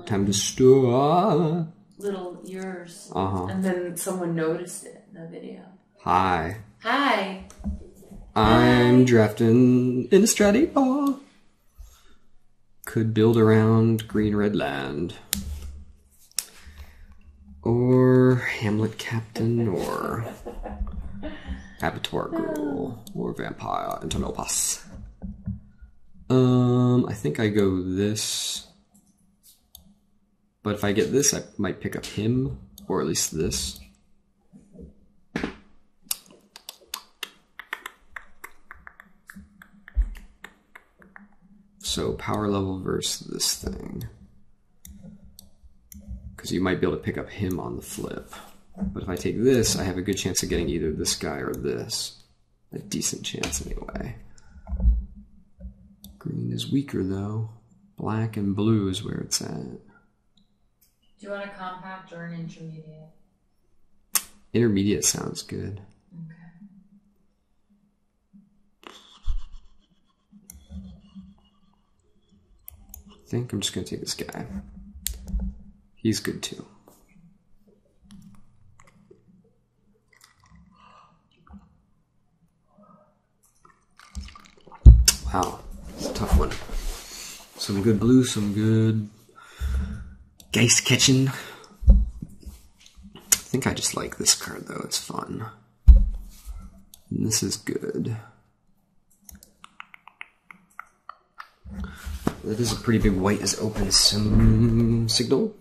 Time to start. Little ears. Uh-huh. And then someone noticed it in the video. Hi. Hi. I'm drafting Innistrad 8-ball. Could build around green-red land. Or Hamlet Captain, or Abattoir Girl, or Vampire into Milpas. I think I go this. But if I get this, I might pick up him, or at least this. So power level versus this thing. Because you might be able to pick up him on the flip. But if I take this, I have a good chance of getting either this guy or this. A decent chance anyway. Green is weaker though. Black and blue is where it's at. Do you want a compact or an intermediate? Intermediate sounds good. Okay. I think I'm just going to take this guy. He's good too. Wow, it's a tough one. Some good blue, some good Geist catching. I think I just like this card though, it's fun. And this is good. That is a pretty big white is open some signal.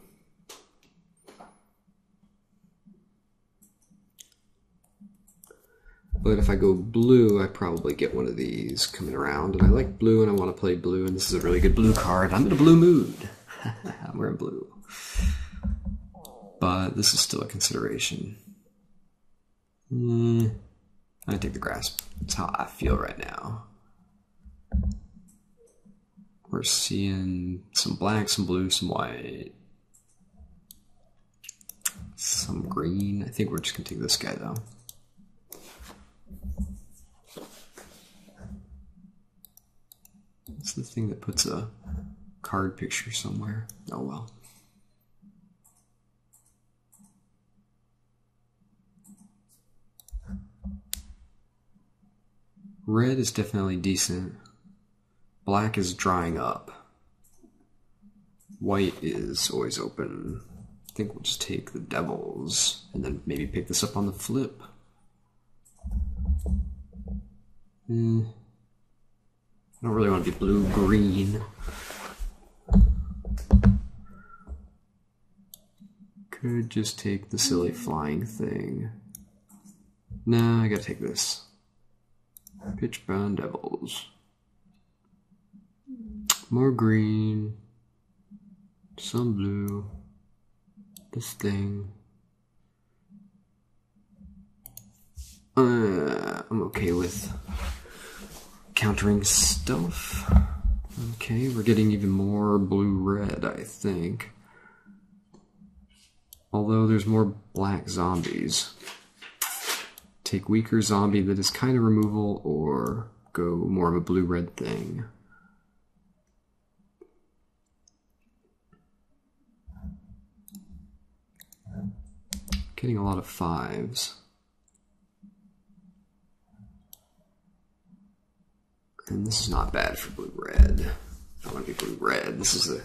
But if I go blue, I probably get one of these coming around. And I like blue and I want to play blue, and this is a really good blue card. I'm in a blue mood. I'm wearing blue. But this is still a consideration. I take the grasp. That's how I feel right now. We're seeing some black, some blue, some white. Some green. I think we're just going to take this guy though. It's the thing that puts a card picture somewhere. Oh well. Red is definitely decent. Black is drying up. White is always open. I think we'll just take the devils and then maybe pick this up on the flip. I don't really want to be blue-green. Could just take the silly flying thing. Nah, I gotta take this. Pitch-bound devils. More green. Some blue. This thing. I'm okay with countering stuff. Okay, we're getting even more blue-red, I think. Although there's more black zombies. Take weaker zombie that is kind of removal, or go more of a blue-red thing. Getting a lot of 5s. And this is not bad for blue-red. I want to be blue-red. This is the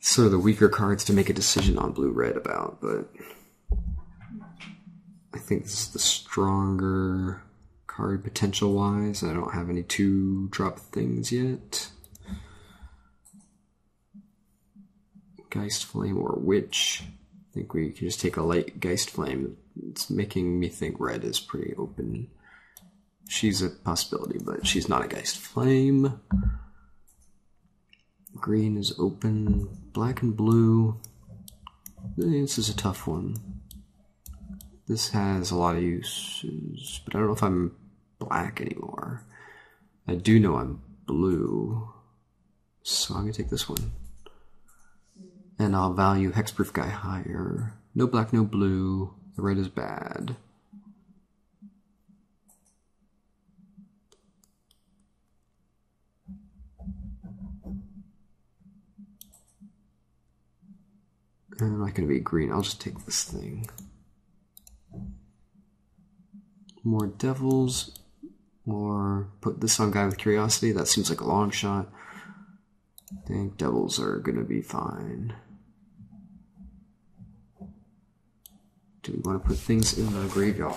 sort of the weaker cards to make a decision on blue-red about, but I think this is the stronger card potential-wise. I don't have any 2-drop things yet. Geist Flame or Witch. I think we can just take a light Geist Flame. It's making me think red is pretty open. She's a possibility, but she's not a Geist Flame. Green is open. Black and blue. This is a tough one. This has a lot of uses, but I don't know if I'm black anymore. I do know I'm blue, so I'm gonna take this one. And I'll value Hexproof guy higher. No black, no blue. The red is bad. I'm not going to be green. I'll just take this thing. More devils. Or put this on guy with curiosity. That seems like a long shot. I think devils are going to be fine. Do we want to put things in the graveyard?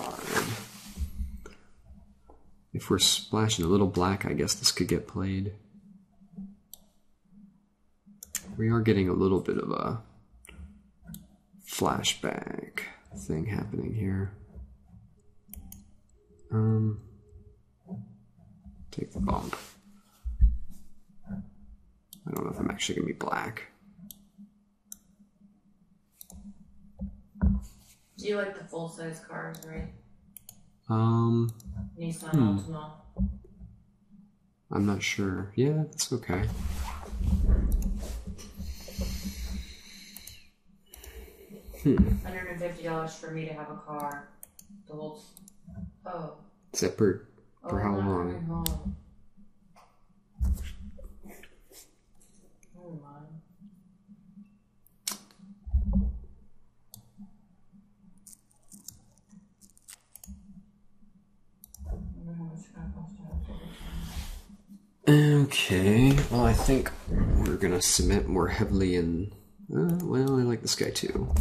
If we're splashing a little black, I guess this could get played. We are getting a little bit of a flashback thing happening here. Take the bump. I don't know if I'm actually going to be black. Do you like the full-size cars, right? Nissan Altima. I'm not sure. Yeah, that's okay. $150 for me to have a car. The whole. Oh. Is that for how long? Home. Oh my. Okay, well I think we're gonna cement more heavily in, well I like this guy too.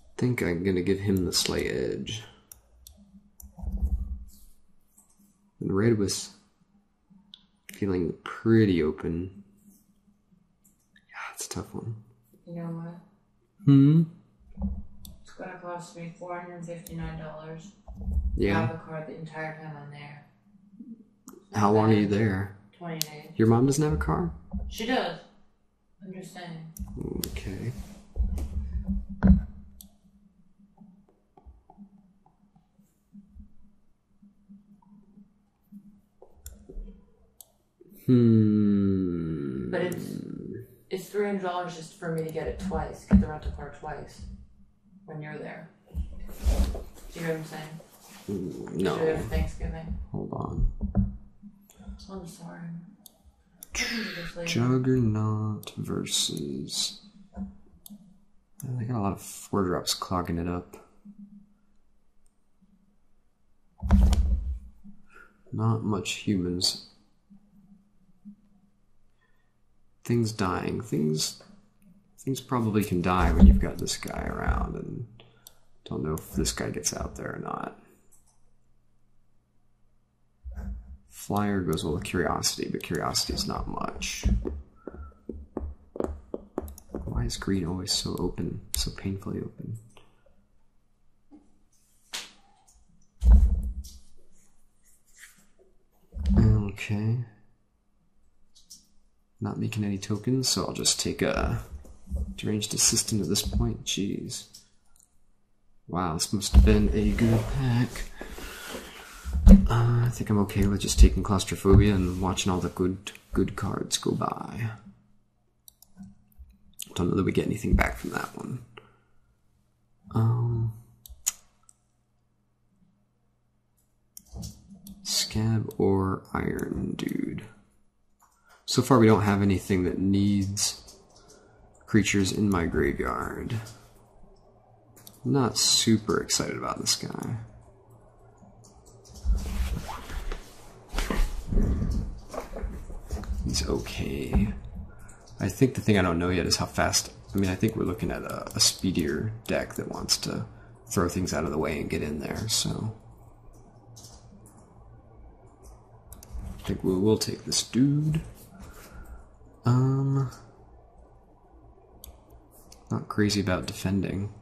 I think I'm gonna give him the slight edge. And red was feeling pretty open. Yeah, it's a tough one. You know what? It's gonna cost me $459. Yeah. I have a car the entire time I'm there. How long are you there? 20 days. Your mom doesn't have a car? She does. I'm just saying. Okay. But it's $300 just for me to get it twice, get the rental car twice when you're there. Do you know what I'm saying? No. After Thanksgiving. Hold on. I'm sorry. I can do this later. Juggernaut versus. They got a lot of 4-drops clogging it up. Not much humans. Things dying. Things probably can die when you've got this guy around, and don't know if this guy gets out there or not. Flyer goes well with curiosity, but curiosity is not much. Why is green always so open, so painfully open? Okay. Not making any tokens, so I'll just take a deranged assistant at this point. Jeez. Wow, this must have been a good pack. I think I'm okay with just taking claustrophobia and watching all the good cards go by. Don't know that we get anything back from that one. Scab or Iron Dude. So far we don't have anything that needs creatures in my graveyard. I'm not super excited about this guy. He's okay. I think the thing I don't know yet is how fast. I mean, I think we're looking at a speedier deck that wants to throw things out of the way and get in there, so I think we will take this dude. Not crazy about defending.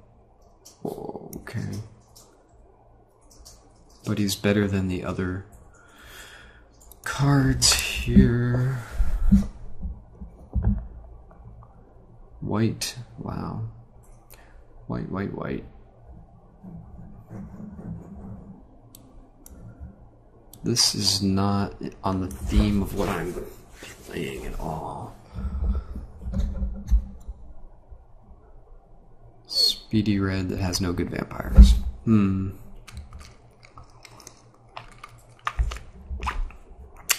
Whoa, okay. But he's better than the other cards here. White, wow. White. This is not on the theme of what I'm playing at all. Speedy red that has no good vampires. I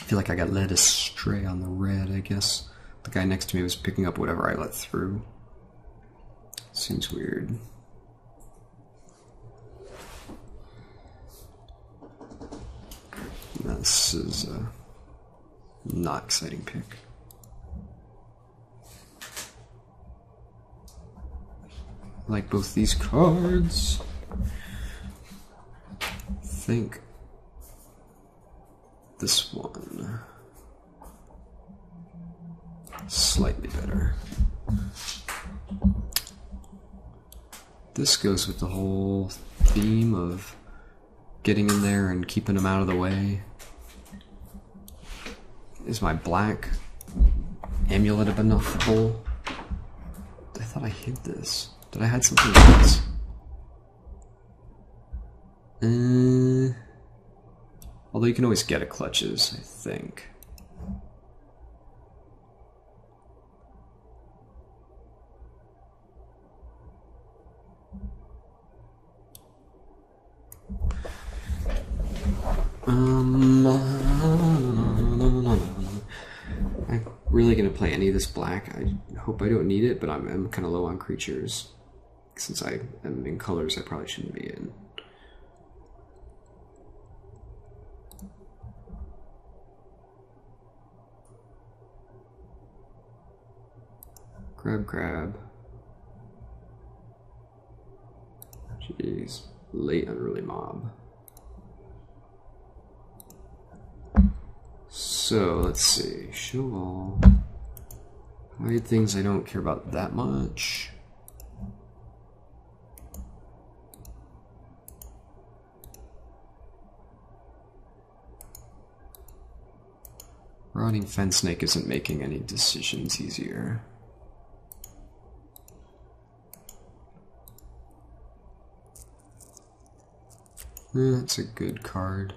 feel like I got led astray on the red, I guess. The guy next to me was picking up whatever I let through. Seems weird. This is a not exciting pick. I like both these cards. I think this one slightly better. This goes with the whole theme of getting in there and keeping them out of the way. Is my black amulet enough full? I thought I hid this. Did I hide something else? Although you can always get a clutches, I think. I'm really gonna play any of this black. I hope I don't need it, but I'm kind of low on creatures. Since I am in colors I probably shouldn't be in. Grab. Jeez. Late unruly mob. So, let's see. Show all. Hide things I don't care about that much. Rotting Fen Snake isn't making any decisions easier. That's a good card.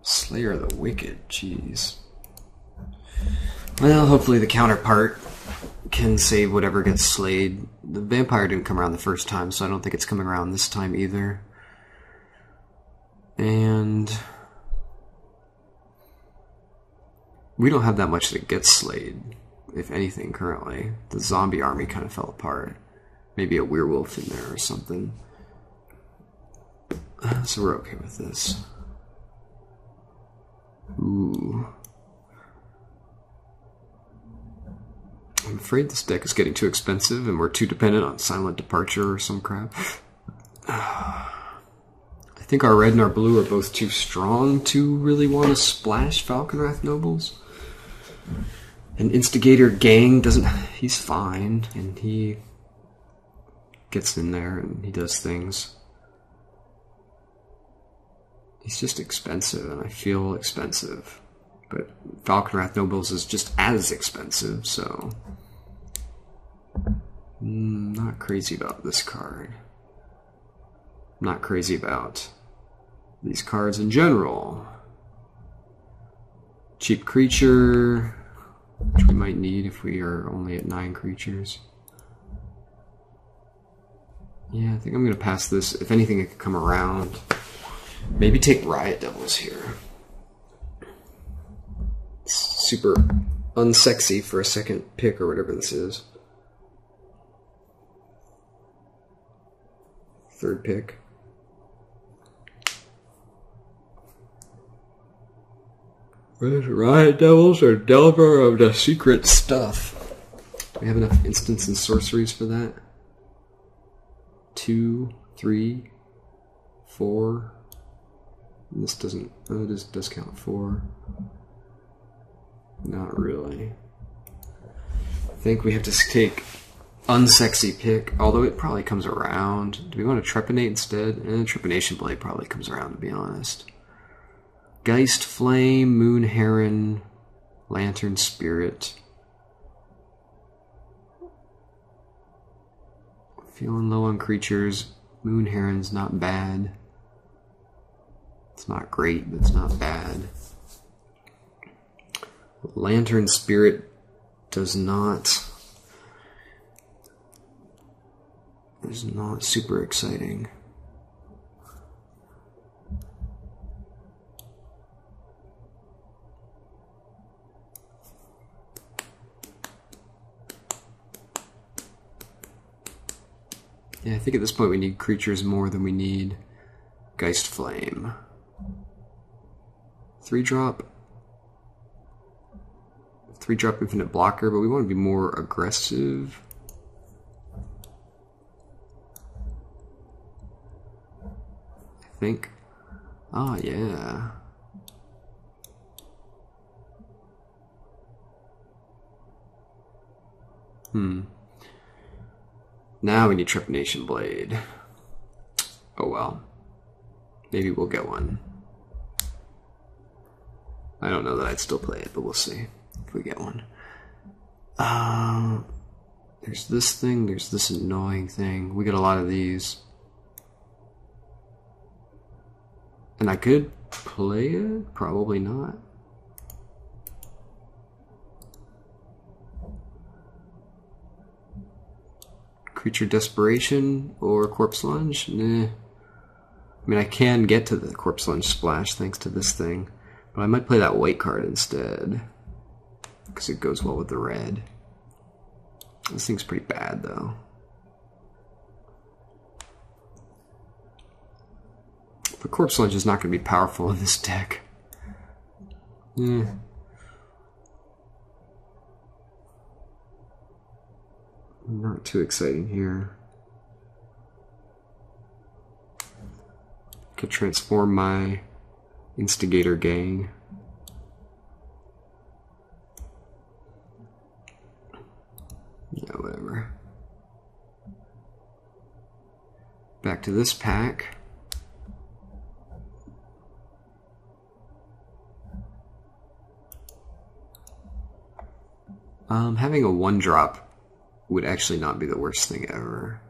Slayer of the Wicked, jeez. Well, hopefully the counterpart can save whatever gets slayed. The vampire didn't come around the first time, so I don't think it's coming around this time either. And we don't have that much that gets slayed, if anything, currently. The zombie army kind of fell apart. Maybe a werewolf in there or something. So we're okay with this. Ooh. I'm afraid this deck is getting too expensive and we're too dependent on Silent Departure or some crap. I think our red and our blue are both too strong to really want to splash Falconwrath Nobles. And Instigator Gang doesn't... He's fine, and he gets in there and he does things. He's just expensive, and I feel expensive. But Falconwrath Nobles is just as expensive, so... not crazy about this card. Not crazy about these cards in general. Cheap creature, which we might need if we are only at 9 creatures. Yeah, I think I'm going to pass this. If anything, it could come around. Maybe take Riot Devils here. It's super unsexy for a second pick or whatever this is. Third pick. Riot Devils are Delver of the Secret Stuff. Do we have enough instants and sorceries for that? 2, 3, 4. This doesn't... Oh, this does count 4. Not really. I think we have to take unsexy pick, although it probably comes around. Do we want to Trepanate instead? Trepanation Blade probably comes around, to be honest. Geist Flame, Moon Heron, Lantern Spirit. Feeling low on creatures. Moon Heron's not bad. It's not great, but it's not bad. Lantern Spirit does not... is not super exciting. Yeah, I think at this point we need creatures more than we need Geist Flame. 3-drop. 3-drop infinite blocker, but we want to be more aggressive. I think. Oh, yeah. Now we need Trepanation Blade. Oh well. Maybe we'll get one. I don't know that I'd still play it, but we'll see if we get one. There's this thing, there's this annoying thing. We get a lot of these. And I could play it? Probably not. Creature Desperation or Corpse Lunge? Nah. I mean, I can get to the Corpse Lunge splash thanks to this thing, but I might play that white card instead, because it goes well with the red. This thing's pretty bad, though. But Corpse Lunge is not going to be powerful in this deck. Not too exciting here. Could transform my Instigator gang. Yeah, whatever. Back to this pack. Having a 1-drop would actually not be the worst thing ever.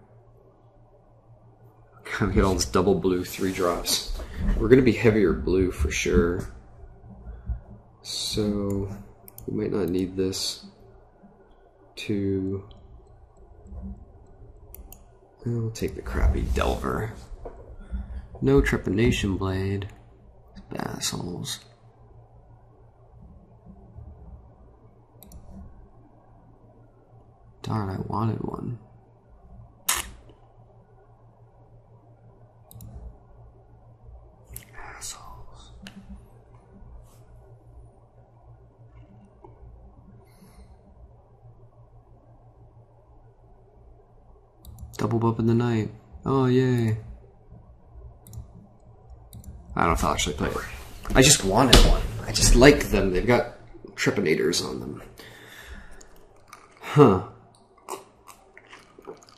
We get all this double blue 3-drops. We're going to be heavier blue for sure. So we might not need this to... I'll take the crappy Delver. No Trepanation Blade. Assholes. Darn, I wanted one. Assholes. Double bump in the night. Oh, yay. I don't know if I'll actually play it. I just wanted one. I just like them. They've got trepanators on them. Huh.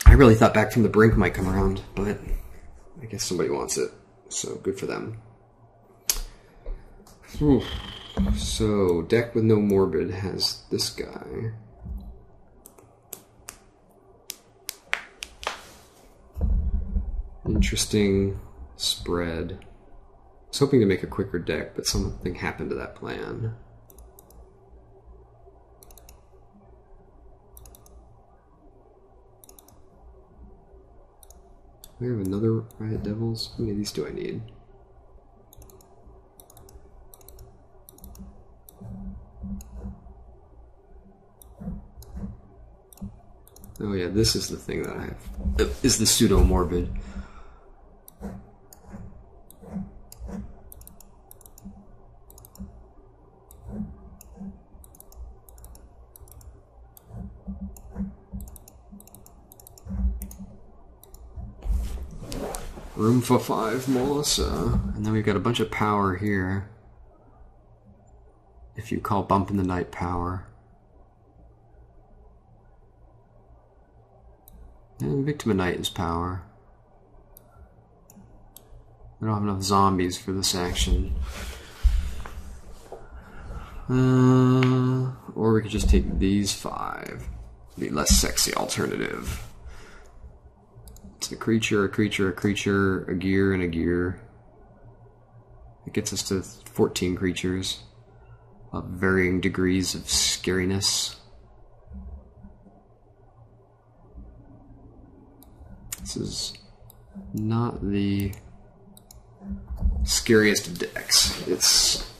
I really thought Back from the Brink might come around, but I guess somebody wants it, so good for them. So, deck with no Morbid has this guy. Interesting spread. I was hoping to make a quicker deck, but something happened to that plan. We have another Riot Devils. How many of these do I need? Oh yeah, this is the thing that I have. Is the pseudo morbid. Room for 5 Melissa. And then we've got a bunch of power here. If you call Bump in the Night power. And Victim of Night is power. We don't have enough zombies for this action. Or we could just take these 5. Be less sexy alternative. It's a creature, a creature, a creature, a gear, and a gear. It gets us to 14 creatures. of varying degrees of scariness. This is not the scariest of decks. It's,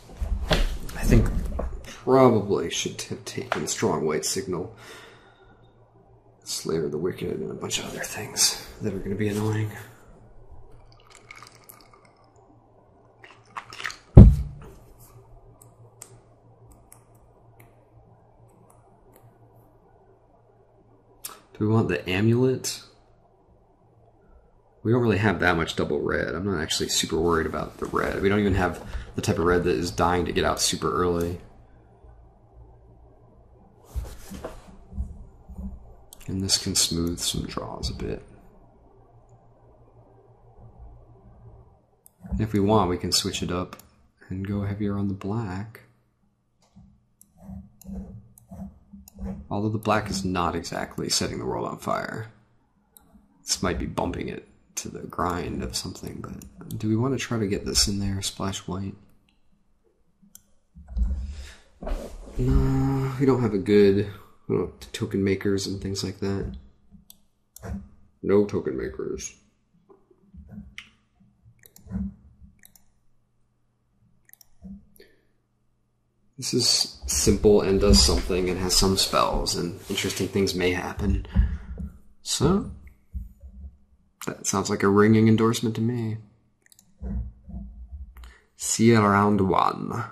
I think, probably should have taken Strong White Signal, Slayer of the Wicked, and a bunch of other things that are going to be annoying. Do we want the Amulet? We don't really have that much double red. I'm not actually super worried about the red. We don't even have the type of red that is dying to get out super early. And this can smooth some draws a bit. And if we want, we can switch it up and go heavier on the black. Although the black is not exactly setting the world on fire. This might be bumping it to the grind of something, but do we want to try to get this in there, splash white? No, we don't have a good, we don't have token makers and things like that. No token makers. This is simple and does something and has some spells, and interesting things may happen. So, that sounds like a ringing endorsement to me. See you around one.